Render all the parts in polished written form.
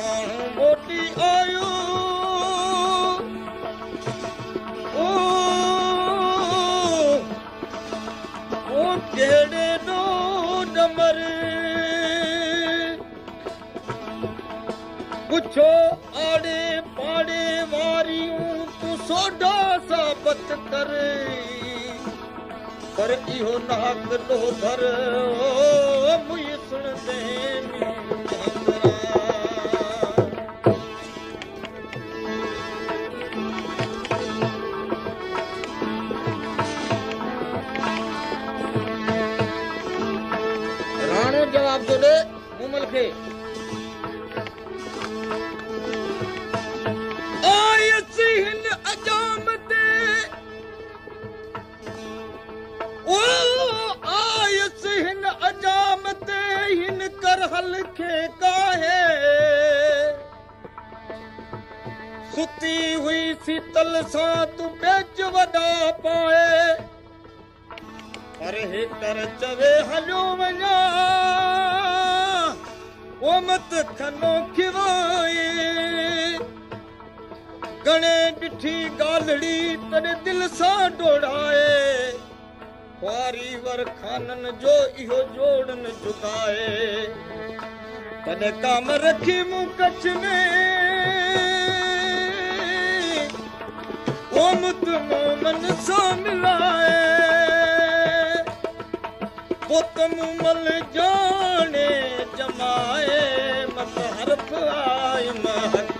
माण्हू मोटी आयो ओ केड़े नो डमर पुछो आड़े पाड़े वारियूं तू सोडा साबत कर पर इहो नाक लो भर मुई सुन दे राणो जवाब तो दे मूमल खे हिन अजाम ते ओ आयस हिन अजाम ते हिन कर हल खे काहे सुती हुई शीतल सां तू बेच वॾा पाए पर हेकर चवे हलियो वञा ओ मत खनो खिवाए गणे ॾिठी ॻाल्हड़ी तॾहिं दिल सां डोड़ाए ख्वारी वर खानन जो इहो जोड़न जुगाए तॾहिं काम रखी मूं कच्छ में ओ मुत मोमन सां मिलाए पुत मूमल जाने जमाए मत हरफ आए महक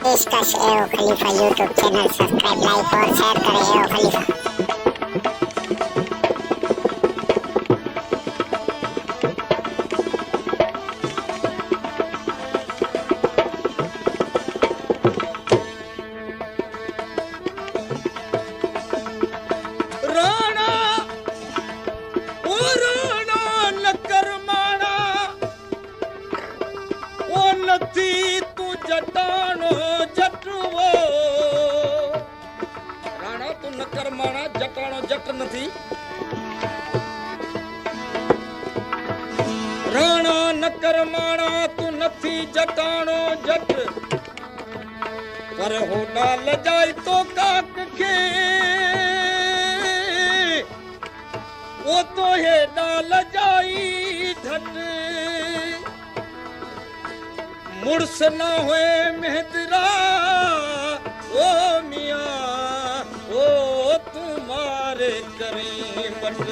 पेशकश एओ खलीफा यूट्यूब चैनल सब्सक्राइब लाइक और शेयर करें एओ खलीफा। राणा नकर माणा तू नथी जटाणो जट पर हो नाल जाई तो काक के वो तो हे नाल जाई धट मुड़स ना होए मेहदरा ओ मियां ओ तुम्हारे करी बट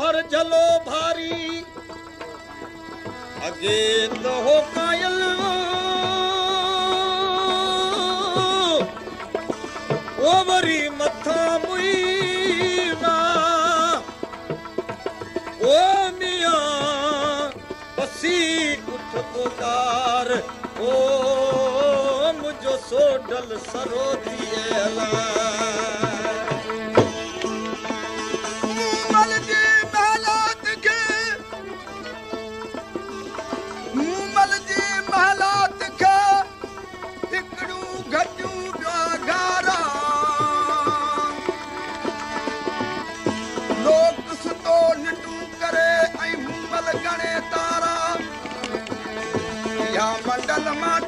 हर झलो भारी अगे तो हो कायल ओ वरी मथा मुईना ओ मियां बसी उठ पुकार ओ मुझो सोडल सरो दिए अला मंडल मां